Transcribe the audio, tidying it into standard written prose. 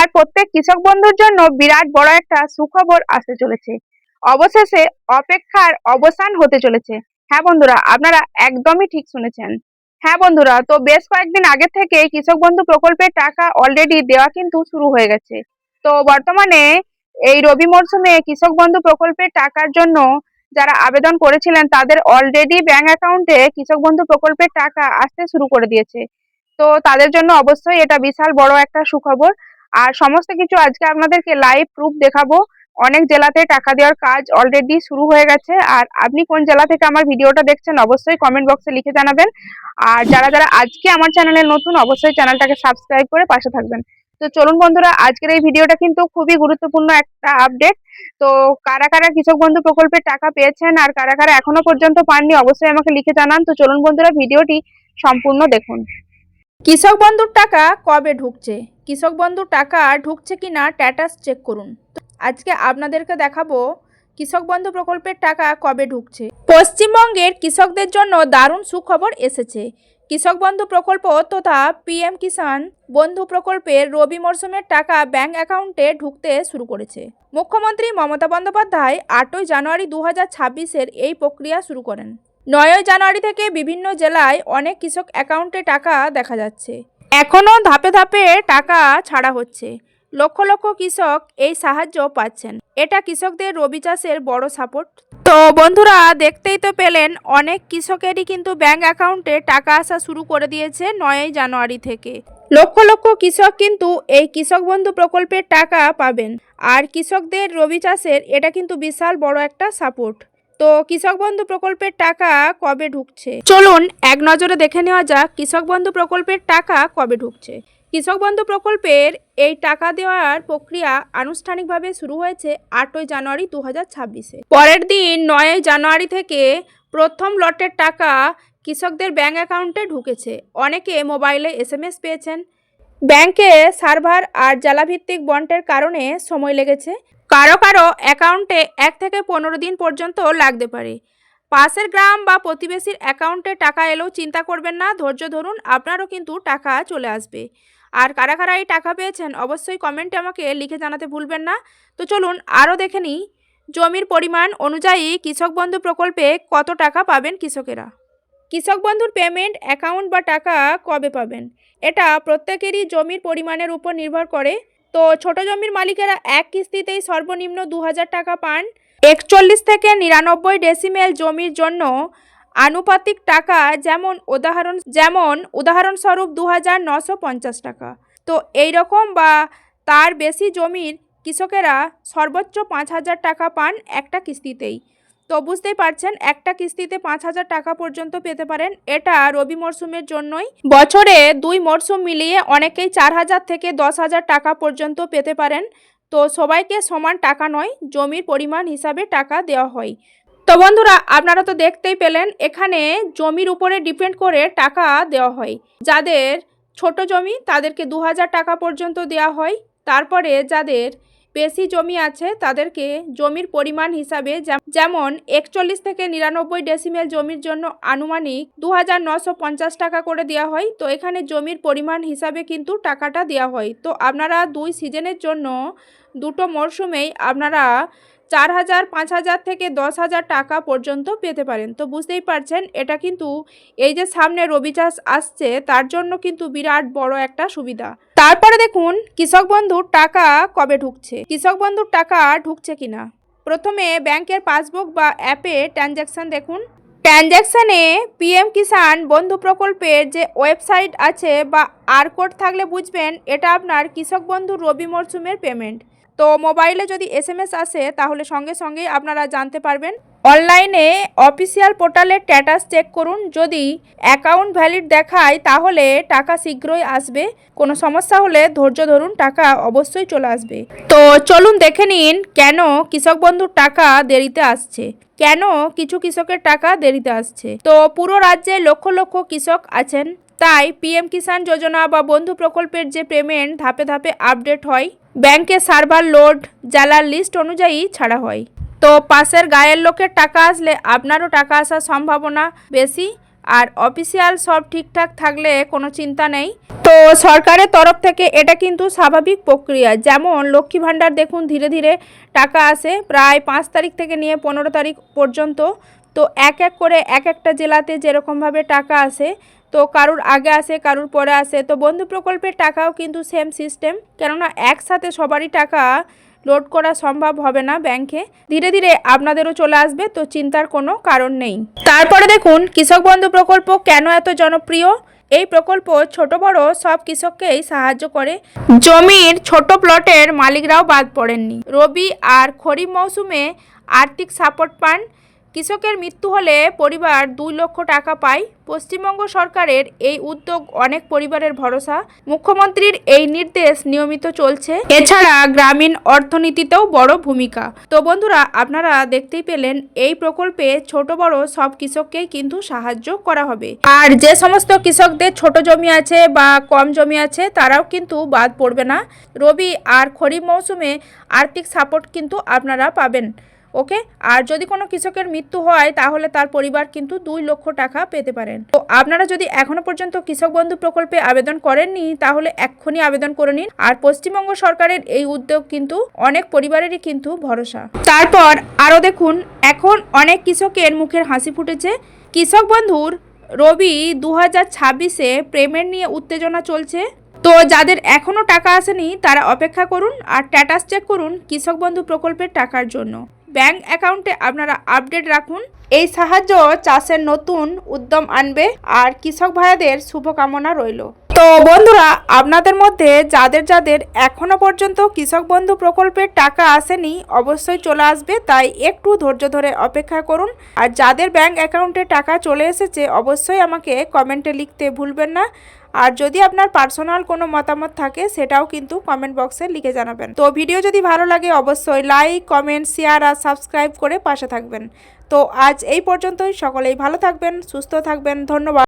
এবার প্রত্যেক কৃষক বন্ধুর জন্য বিরাট বড় একটা সুখবর আসতে চলেছে। অবশেষে অপেক্ষার অবসান হতে চলেছে। হ্যাঁ বন্ধুরা, আপনারা একদমই ঠিক শুনেছেন। হ্যাঁ বন্ধুরা, তো বেশ কয়েকদিন আগে থেকে কৃষক বন্ধু প্রকল্পের টাকা অলরেডি দেওয়া কিন্তু শুরু হয়ে গেছে। তো বর্তমানে এই রবি মরশুমে কৃষক বন্ধু প্রকল্পের টাকার জন্য যারা আবেদন করেছিলেন তাদের অলরেডি ব্যাংক অ্যাকাউন্টে কৃষক বন্ধু প্রকল্পের টাকা আসতে শুরু করে দিয়েছে। তো তাদের জন্য অবশ্যই এটা বিশাল বড় একটা সুখবর। আর সমস্ত কিছু আজকে আপনাদেরকে লাইভ প্রুফ দেখাবো। অনেক জেলাতে টাকা দেওয়ার কাজ অলরেডি শুরু হয়ে গেছে। আর আপনি কোন জেলা থেকে আমার ভিডিওটা দেখছেন অবশ্যই কমেন্ট বক্সে লিখে জানাবেন। আর যারা যারা আজকে আমার চ্যানেলে নতুন অবশ্যই চ্যানেলটাকে সাবস্ক্রাইব করে পাশে থাকবেন। তো চলুন বন্ধুরা, আজকের এই ভিডিওটা কিন্তু খুবই গুরুত্বপূর্ণ একটা আপডেট। তো কারা কারা কৃষক বন্ধু প্রকল্পের টাকা পেয়েছেন আর কারা কারা এখনো পর্যন্ত পাননি অবশ্যই আমাকে লিখে জানান। তো চলুন বন্ধুরা, ভিডিওটি সম্পূর্ণ দেখুন। কৃষক বন্ধুর টাকা কবে ঢুকছে, কৃষক বন্ধুর টাকা ঢুকছে কিনা স্ট্যাটাস চেক করুন। আজকে আপনাদেরকে দেখাবো কৃষক বন্ধু প্রকল্পের টাকা কবে ঢুকছে। পশ্চিমবঙ্গের কৃষকদের জন্য দারুণ সুখবর এসেছে। কৃষক বন্ধু প্রকল্প তথা পিএম কিষাণ বন্ধু প্রকল্পের রবি মরশুমের টাকা ব্যাংক অ্যাকাউন্টে ঢুকতে শুরু করেছে। মুখ্যমন্ত্রী মমতা বন্দ্যোপাধ্যায় 8ই জানুয়ারি 2026 এই প্রক্রিয়া শুরু করেন। 9ই জানুয়ারি থেকে বিভিন্ন জেলায় অনেক কৃষক অ্যাকাউন্টে টাকা দেখা যাচ্ছে। এখনও ধাপে ধাপে টাকা ছাড়া হচ্ছে। লক্ষ লক্ষ কৃষক এই সাহায্য পাচ্ছেন। এটা কৃষকদের রবি চাষের বড় সাপোর্ট। তো বন্ধুরা, দেখতেই তো পেলেন অনেক কৃষকেরই কিন্তু ব্যাংক অ্যাকাউন্টে টাকা আসা শুরু করে দিয়েছে 9ই জানুয়ারি থেকে। লক্ষ লক্ষ কৃষক কিন্তু এই কৃষক বন্ধু প্রকল্পের টাকা পাবেন। আর কৃষকদের রবি চাষের এটা কিন্তু বিশাল বড় একটা সাপোর্ট। তো কৃষক বন্ধু প্রকল্পের টাকা কবে ঢুকছে চলুন এক নজরে দেখে নেওয়া যাক কৃষক বন্ধু প্রকল্পের টাকা কবে ঢুকছে। কৃষক বন্ধু প্রকল্পের এই টাকা দেওয়ার প্রক্রিয়া আনুষ্ঠানিকভাবে শুরু হয়েছে 8ই জানুয়ারি 2026। পরের দিন 9ই জানুয়ারি থেকে প্রথম লটের টাকা কৃষকদের ব্যাংক অ্যাকাউন্টে ঢুকেছে। অনেকে মোবাইলে SMS পেয়েছেন। ব্যাংকে সার্ভার আর জেলাভিত্তিক বন্টের কারণে সময় লেগেছে। কারো কারো অ্যাকাউন্টে 1 থেকে 15 দিন পর্যন্ত লাগতে পারে। পাশের গ্রাম বা প্রতিবেশীর অ্যাকাউন্টে টাকা এলেও চিন্তা করবেন না, ধৈর্য ধরুন, আপনারও কিন্তু টাকা চলে আসবে। আর কারা কারা এই টাকা পেয়েছেন অবশ্যই কমেন্টে আমাকে লিখে জানাতে ভুলবেন না। তো চলুন আরও দেখে নিই জমির পরিমাণ অনুযায়ী কৃষক বন্ধু প্রকল্পে কত টাকা পাবেন কৃষকেরা। কৃষক বন্ধুর পেমেন্ট অ্যাকাউন্ট বা টাকা কবে পাবেন, এটা প্রত্যেকেরই জমির পরিমাণের উপর নির্ভর করে। তো ছোট জমির মালিকেরা এক কিস্তিতেই সর্বনিম্ন 2000 টাকা পান। 41 থেকে 99 ডেসিমেল জমির জন্য আনুপাতিক টাকা যেমন উদাহরণস্বরূপ 2950 টাকা। তো এই রকম বা তার বেশি জমির কৃষকেরা সর্বোচ্চ 5000 টাকা পান একটা কিস্তিতেই। তো বুঝতেই পারছেন একটা কিস্তিতে 5000 টাকা পর্যন্ত পেতে পারেন। এটা রবি মরশুমের জন্যই। বছরে 2 মরশুম মিলিয়ে অনেকেই 4000 থেকে 10000 টাকা পর্যন্ত পেতে পারেন। তো সবাইকে সমান টাকা নয়, জমির পরিমাণ হিসাবে টাকা দেওয়া হয়। তো বন্ধুরা, আপনারা তো দেখতেই পেলেন এখানে জমির উপরে ডিপেন্ড করে টাকা দেওয়া হয়। যাদের ছোট জমি তাদেরকে 2000 টাকা পর্যন্ত দেওয়া হয়। তারপরে যাদের বেশি জমি আছে তাদেরকে জমির পরিমাণ হিসাবে যেমন 41 থেকে 99 ডেসিমেল জমির জন্য আনুমানিক 2950 টাকা করে দেওয়া হয়। তো এখানে জমির পরিমাণ হিসাবে কিন্তু টাকাটা দেওয়া হয়। তো আপনারা 2 সিজনের জন্য দুটো মরশুমেই আপনারা 4000, 5000 থেকে 10000 টাকা পর্যন্ত পেতে পারেন। তো বুঝতেই পারছেন এটা কিন্তু এই যে সামনে রবি চাষ আসছে তার জন্য কিন্তু বিরাট বড় একটা সুবিধা। তারপরে দেখুন কৃষক বন্ধুর টাকা কবে ঢুকছে, কৃষক বন্ধুর টাকা ঢুকছে কিনা। প্রথমে ব্যাংকের পাসবুক বা অ্যাপে ট্রানজ্যাকশান দেখুন। ট্রানজ্যাকশানে পিএম কিষাণ বন্ধু প্রকল্পের যে ওয়েবসাইট আছে বা কোড থাকলে বুঝবেন এটা আপনার কৃষক বন্ধুর রবি মরশুমের পেমেন্ট। তো মোবাইলে যদি SMS আসে তাহলে সঙ্গে সঙ্গেই আপনারা জানতে পারবেন। অনলাইনে অফিসিয়াল পোর্টালের স্ট্যাটাস চেক করুন। যদি অ্যাকাউন্ট ভ্যালিড দেখায় তাহলে টাকা শীঘ্রই আসবে। কোনো সমস্যা হলে ধৈর্য ধরুন, টাকা অবশ্যই চলে আসবে। তো চলুন দেখে নিন কেন কৃষক বন্ধুর টাকা দেরিতে আসছে, কেন কিছু কৃষকের টাকা দেরিতে আসছে। তো পুরো রাজ্যে লক্ষ লক্ষ কৃষক আছেন, তাই পিএম কিষাণ যোজনা বা বন্ধু প্রকল্পের যে পেমেন্ট ধাপে ধাপে আপডেট হয়, ব্যাংকে সার্ভার লোড জেলার লিস্ট অনুযায়ী ছাড়া হয়। তো পাশের গায়ের লোকের টাকা আসলে আপনারও টাকা আসার সম্ভাবনা বেশি। আর অফিসিয়াল সব ঠিকঠাক থাকলে কোনো চিন্তা নেই। তো সরকারের তরফ থেকে এটা কিন্তু স্বাভাবিক প্রক্রিয়া। যেমন লক্ষ্মী ভাণ্ডার দেখুন ধীরে ধীরে টাকা আসে, প্রায় 5 তারিখ থেকে নিয়ে 15 তারিখ পর্যন্ত। তো এক এক করে এক একটা জেলাতে যেরকমভাবে টাকা আসে, তো কারুর আগে আসে কারুর পরে আসে। তো বন্ধু প্রকল্পের টাকাও কিন্তু সেম সিস্টেম, কেননা একসাথে সবারই টাকা লোড করা সম্ভব হবে না ব্যাংকে। ধীরে ধীরে আপনাদেরও চলে আসবে, তো চিন্তার কোনো কারণ নেই। তারপরে দেখুন কৃষক বন্ধু প্রকল্প কেন এত জনপ্রিয়। এই প্রকল্প ছোট বড় সব কৃষককেই সাহায্য করে। জমির ছোট প্লটের মালিকরাও বাদ পড়েননি। রবি আর খরিফ মৌসুমে আর্থিক সাপোর্ট পান। কৃষকের মৃত্যু হলে পরিবার 2 লক্ষ টাকা পায়। পশ্চিমবঙ্গ সরকারের এই উদ্যোগ অনেক পরিবারের ভরসা। মুখ্যমন্ত্রীর এই নির্দেশ নিয়মিত চলছে। এছাড়া গ্রামীণ অর্থনীতিতেও বড় ভূমিকা। তো বন্ধুরা, আপনারা দেখতেই পেলেন এই প্রকল্পে ছোট বড় সব কৃষককেই কিন্তু সাহায্য করা হবে। আর যে সমস্ত কৃষকদের ছোট জমি আছে বা কম জমি আছে তারাও কিন্তু বাদ পড়বে না। রবি আর খরিফ মৌসুমে আর্থিক সাপোর্ট কিন্তু আপনারা পাবেন। ওকে, আর যদি কোনো কৃষকের মৃত্যু হয় তাহলে তার পরিবার কিন্তু 2 লক্ষ টাকা পেতে পারেন। তো আপনারা যদি এখনো পর্যন্ত কৃষক বন্ধু প্রকল্পে আবেদন করেননি তাহলে এক্ষুনি আবেদন করে নিন। আর পশ্চিমবঙ্গ সরকারের এই উদ্যোগ কিন্তু অনেক পরিবারেরই কিন্তু ভরসা। তারপর আরও দেখুন, এখন অনেক কৃষকের মুখের হাসি ফুটেছে। কৃষক বন্ধুর রবি 2026-এ পেমেন্ট নিয়ে উত্তেজনা চলছে। তো যাদের এখনও টাকা আসেনি তারা অপেক্ষা করুন আর স্ট্যাটাস চেক করুন কৃষক বন্ধু প্রকল্পের টাকার জন্য। ব্যাংক অ্যাকাউন্টে আপনারা আপডেট রাখুন। এই সাহায্য চাষের নতুন উদ্যম আনবে আর কৃষক ভাইদের শুভকামনা রইল। তো বন্ধুরা, আপনাদের মধ্যে যাদের যাদের এখনো পর্যন্ত কৃষক বন্ধু প্রকল্পের টাকা আসেনি অবশ্যই চলে আসবে, তাই একটু ধৈর্য ধরে অপেক্ষা করুন। আর যাদের ব্যাংক অ্যাকাউন্টে টাকা চলে এসেছে অবশ্যই আমাকে কমেন্টে লিখতে ভুলবেন না। আর যদি আপনার পার্সোনাল কোনো মতামত থাকে সেটাও কিন্তু কমেন্ট বক্সে লিখে জানাবেন। তো ভিডিও যদি ভালো লাগে অবশ্যই লাইক, কমেন্ট, শেয়ার আর সাবস্ক্রাইব করে পাশে থাকবেন। তো আজ এই পর্যন্তই। সকলেই ভালো থাকবেন, সুস্থ থাকবেন। ধন্যবাদ।